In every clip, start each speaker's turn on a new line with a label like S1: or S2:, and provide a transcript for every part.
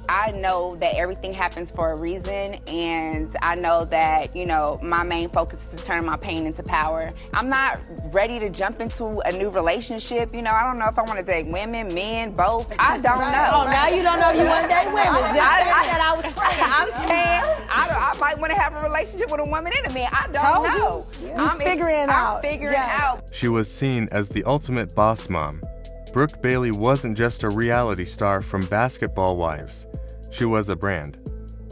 S1: I know that everything happens for a reason, and I know that, you know, my main focus is to turn my pain into power. I'm not ready to jump into a new relationship. You know, I don't know if I want to date women, men, both. I don't know.
S2: Oh, now you don't know if you want to date women. I was
S1: I'm saying I might want to have a relationship with a woman and a man. I don't know.
S2: I'm figuring out.
S3: She was seen as the ultimate boss mom. Brooke Bailey wasn't just a reality star from Basketball Wives. She was a brand.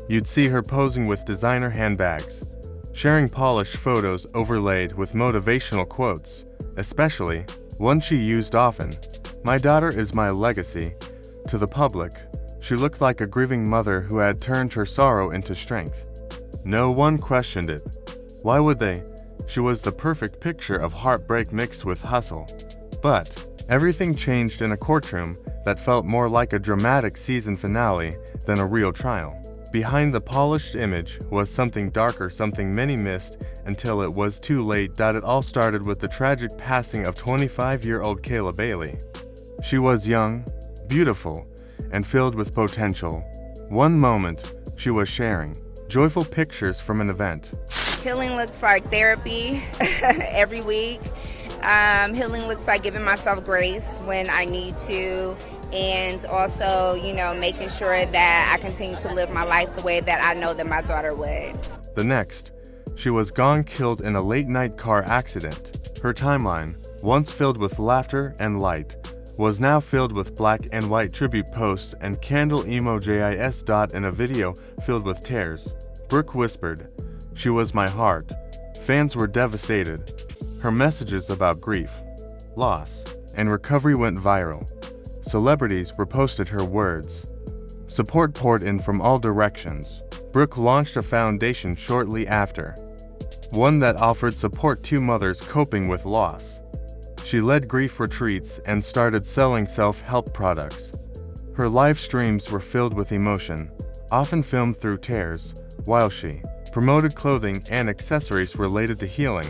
S3: You'd see her posing with designer handbags, sharing polished photos overlaid with motivational quotes, especially one she used often. "My daughter is my legacy." To the public, she looked like a grieving mother who had turned her sorrow into strength. No one questioned it. Why would they? She was the perfect picture of heartbreak mixed with hustle. But everything changed in a courtroom that felt more like a dramatic season finale than a real trial. Behind the polished image was something darker, something many missed until it was too late. It all started with the tragic passing of 25-year-old Kayla Bailey. She was young, beautiful, and filled with potential. One moment, she was sharing joyful pictures from an event.
S1: Healing looks like therapy every week. Healing looks like giving myself grace when I need to, and also, you know, making sure that I continue to live my life the way that I know that my daughter would.
S3: The next, she was gone, killed in a late-night car accident. Her timeline, once filled with laughter and light, was now filled with black and white tribute posts and candle emojis. In a video filled with tears, Brooke whispered, "She was my heart." Fans were devastated. Her messages about grief, loss, and recovery went viral. Celebrities reposted her words. Support poured in from all directions. Brooke launched a foundation shortly after, one that offered support to mothers coping with loss. She led grief retreats and started selling self-help products. Her live streams were filled with emotion, often filmed through tears, while she promoted clothing and accessories related to healing.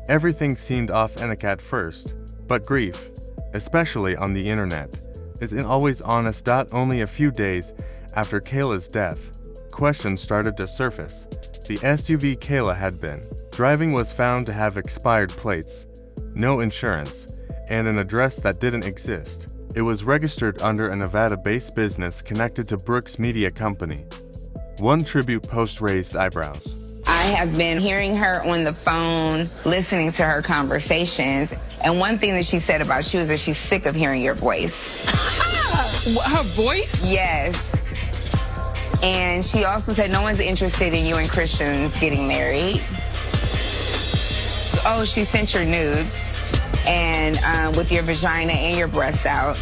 S3: Everything seemed authentic at first, but grief, especially on the internet, isn't always honest. Only a few days after Kayla's death, questions started to surface. The SUV Kayla had been driving was found to have expired plates, no insurance, and an address that didn't exist. It was registered under a Nevada-based business connected to Brooke's media company. One tribute post raised eyebrows.
S1: I have been hearing her on the phone, listening to her conversations, and one thing that she said about you is that she's sick of hearing your voice.
S4: Her voice?
S1: Yes. And she also said no one's interested in you and Christians getting married. Oh, she sent your nudes, and with your vagina and your breasts out.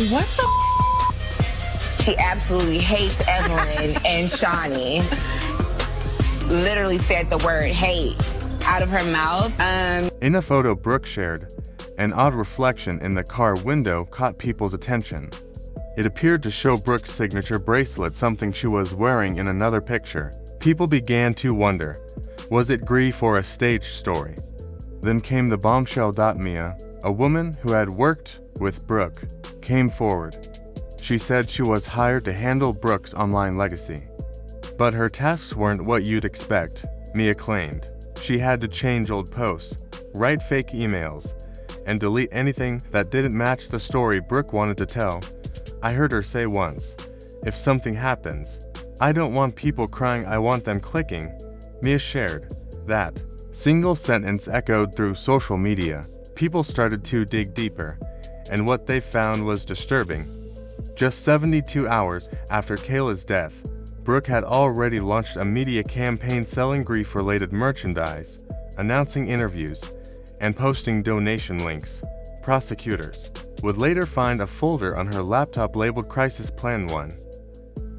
S4: What the?
S1: She absolutely hates Evelyn and Shawnee. Literally said the word hate out of her mouth.
S3: In a photo Brooke shared, an odd reflection in the car window caught people's attention. It appeared to show Brooke's signature bracelet, something she was wearing in another picture. People began to wonder, was it grief or a staged story? Then came the bombshell. Mia, a woman who had worked with Brooke, came forward. She said she was hired to handle Brooke's online legacy. But her tasks weren't what you'd expect, Mia claimed. She had to change old posts, write fake emails, and delete anything that didn't match the story Brooke wanted to tell. "I heard her say once, if something happens, I don't want people crying, I want them clicking." Mia shared. That single sentence echoed through social media. People started to dig deeper, and what they found was disturbing. Just 72 hours after Kayla's death, Brooke had already launched a media campaign selling grief-related merchandise, announcing interviews, and posting donation links. Prosecutors would later find a folder on her laptop labeled Crisis Plan 1.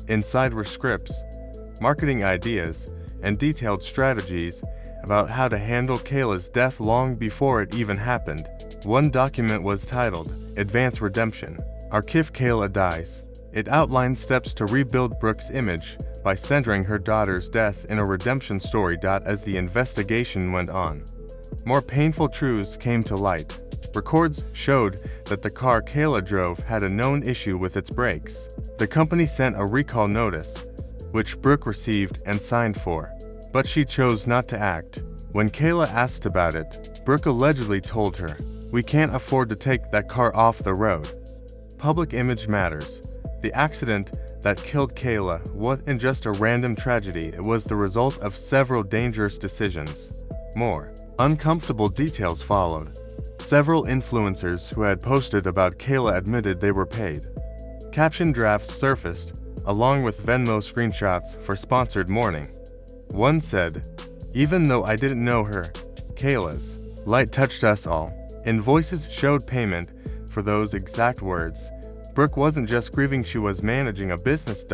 S3: Inside were scripts, marketing ideas, and detailed strategies about how to handle Kayla's death long before it even happened. One document was titled, "Advance Redemption. If Kayla Dies." It outlined steps to rebuild Brooke's image by centering her daughter's death in a redemption story. As the investigation went on, more painful truths came to light. Records showed that the car Kayla drove had a known issue with its brakes. The company sent a recall notice, which Brooke received and signed for, but she chose not to act. When Kayla asked about it, Brooke allegedly told her, "We can't afford to take that car off the road." Public image matters. The accident that killed Kayla wasn't just a random tragedy, it was the result of several dangerous decisions. More uncomfortable details followed. Several influencers who had posted about Kayla admitted they were paid. Caption drafts surfaced, along with Venmo screenshots for sponsored mourning. One said, "Even though I didn't know her, Kayla's light touched us all." Invoices showed payment for those exact words. Brooke wasn't just grieving, she was managing a business.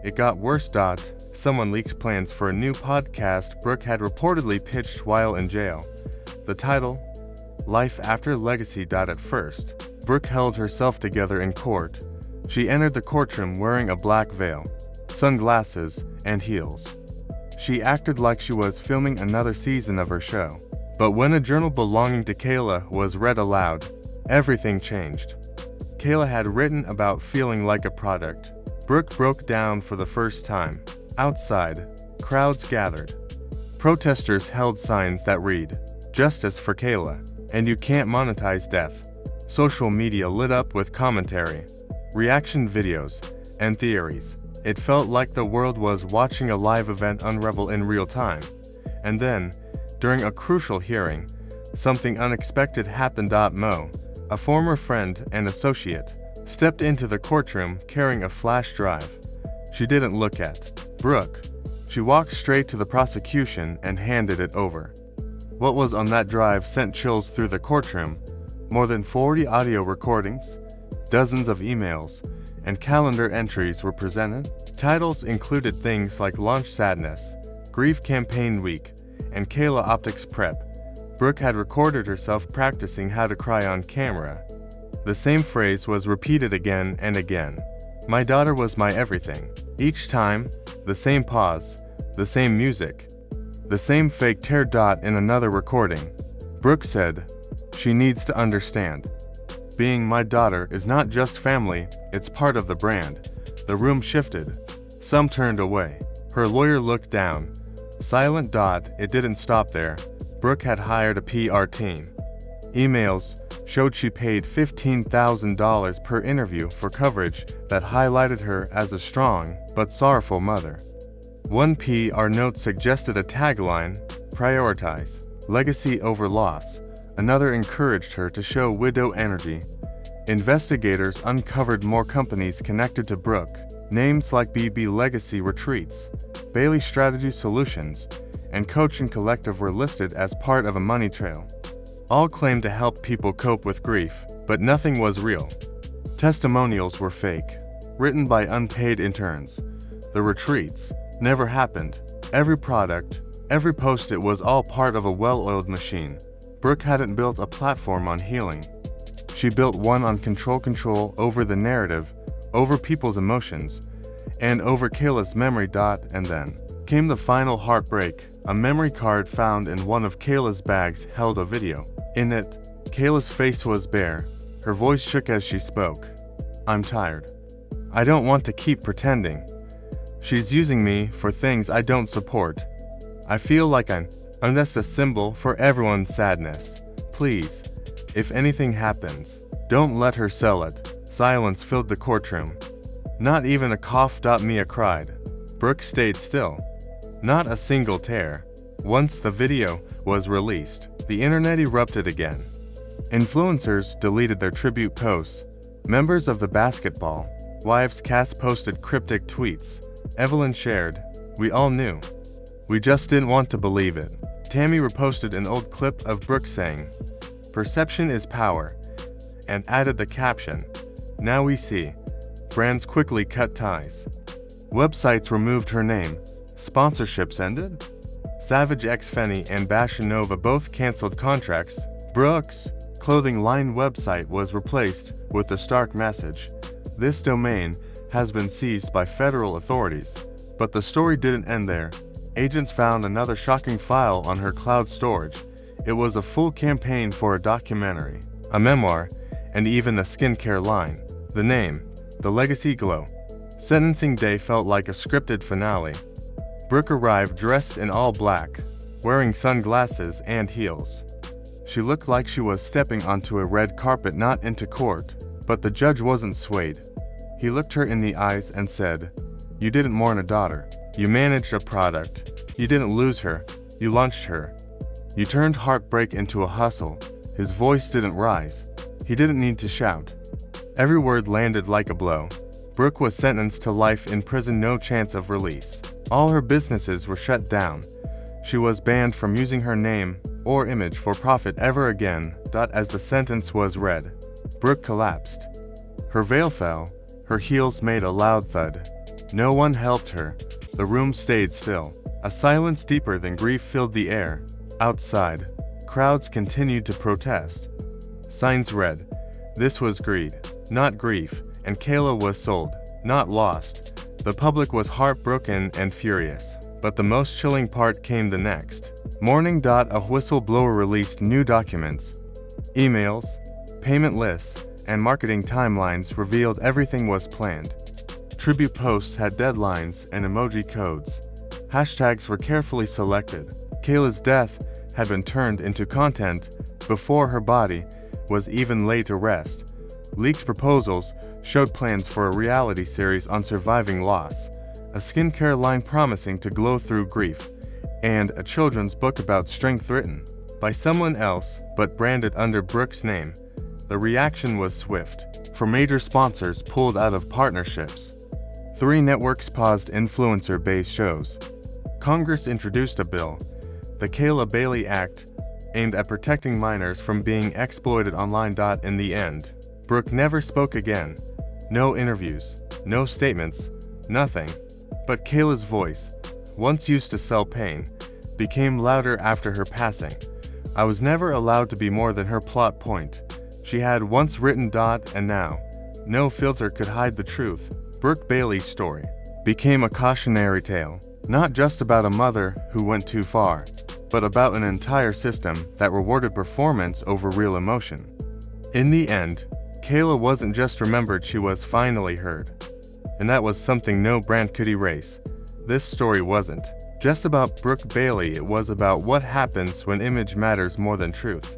S3: It got worse. Someone leaked plans for a new podcast Brooke had reportedly pitched while in jail. The title, Life After Legacy. At first, Brooke held herself together in court. She entered the courtroom wearing a black veil, sunglasses, and heels. She acted like she was filming another season of her show. But when a journal belonging to Kayla was read aloud, everything changed. Kayla had written about feeling like a product. Brooke broke down for the first time. Outside, crowds gathered. Protesters held signs that read, "Justice for Kayla," and "You can't monetize death." Social media lit up with commentary, reaction videos, and theories. It felt like the world was watching a live event unravel in real time. And then, during a crucial hearing, something unexpected happened. Mo, a former friend and associate, stepped into the courtroom carrying a flash drive. She didn't look at Brooke. She walked straight to the prosecution and handed it over. What was on that drive sent chills through the courtroom. More than 40 audio recordings, dozens of emails, and calendar entries were presented. Titles included things like Launch Sadness, Grief Campaign Week, and Kayla Optics Prep. Brooke had recorded herself practicing how to cry on camera. The same phrase was repeated again and again. "My daughter was my everything." Each time, the same pause, the same music, the same fake tear. In another recording, Brooke said, "She needs to understand. Being my daughter is not just family, it's part of the brand." The room shifted. Some turned away. Her lawyer looked down. Silent. It didn't stop there. Brooke had hired a PR team. Emails showed she paid $15,000 per interview for coverage that highlighted her as a strong but sorrowful mother. One PR note suggested a tagline, "Prioritize legacy over loss." Another encouraged her to show widow energy. Investigators uncovered more companies connected to Brooke. Names like BB Legacy Retreats, Bailey Strategy Solutions, and Coaching Collective were listed as part of a money trail. All claimed to help people cope with grief, but nothing was real. Testimonials were fake, written by unpaid interns. The retreats never happened. Every product, every post, it was all part of a well-oiled machine. Brooke hadn't built a platform on healing. She built one on control over the narrative, over people's emotions, and over Kayla's memory. And then came the final heartbreak. A memory card found in one of Kayla's bags held a video. In it, Kayla's face was bare. Her voice shook as she spoke. "I'm tired. I don't want to keep pretending. She's using me for things I don't support. I feel like I'm just a symbol for everyone's sadness. Please, if anything happens, don't let her sell it." Silence filled the courtroom. Not even a cough. Mia cried. Brooke stayed still. Not a single tear. Once the video was released, the internet erupted again. Influencers deleted their tribute posts. Members of the Basketball Wives cast posted cryptic tweets. Evelyn shared, "We all knew. We just didn't want to believe it." Tammy reposted an old clip of Brooke saying, "Perception is power," and added the caption, "Now we see." Brands quickly cut ties. Websites removed her name. Sponsorships ended. Savage X Fenty and Fashion Nova both canceled contracts. Brooke's clothing line website was replaced with the stark message, "This domain has been seized by federal authorities." But the story didn't end there. Agents found another shocking file on her cloud storage. It was a full campaign for a documentary. a memoir, and even a skincare line. The name, The Legacy Glow. Sentencing day felt like a scripted finale. Brooke arrived dressed in all black, wearing sunglasses and heels. She looked like she was stepping onto a red carpet, not into court, but the judge wasn't swayed. He looked her in the eyes and said, "You didn't mourn a daughter. You managed a product. You didn't lose her. You launched her. You turned heartbreak into a hustle." His voice didn't rise. He didn't need to shout. Every word landed like a blow. Brooke was sentenced to life in prison, no chance of release. All her businesses were shut down. She was banned from using her name or image for profit ever again. As the sentence was read, Brooke collapsed. Her veil fell. Her heels made a loud thud. No one helped her. The room stayed still. A silence deeper than grief filled the air. Outside, crowds continued to protest. Signs read, "This was greed, not grief," and Kayla was sold, not lost. The public was heartbroken and furious. But the most chilling part came the next morning. A whistleblower released new documents. Emails, payment lists, and marketing timelines revealed everything was planned. Tribute posts had deadlines and emoji codes. Hashtags were carefully selected. Kayla's death had been turned into content before her body was even laid to rest. Leaked proposals showed plans for a reality series on surviving loss, a skincare line promising to glow through grief, and a children's book about strength written by someone else but branded under Brooke's name. The reaction was swift. For major sponsors pulled out of partnerships. 3 networks paused influencer-based shows. Congress introduced a bill, the Kayla Bailey Act, aimed at protecting minors from being exploited online. In the end, Brooke never spoke again. No interviews, no statements, nothing. But Kayla's voice, once used to sell pain, became louder after her passing. "I was never allowed to be more than her plot point," she had once written. And now, no filter could hide the truth. Brooke Bailey's story became a cautionary tale, not just about a mother who went too far, but about an entire system that rewarded performance over real emotion. In the end, Kayla wasn't just remembered, she was finally heard. And that was something no brand could erase. This story wasn't just about Brooke Bailey, it was about what happens when image matters more than truth.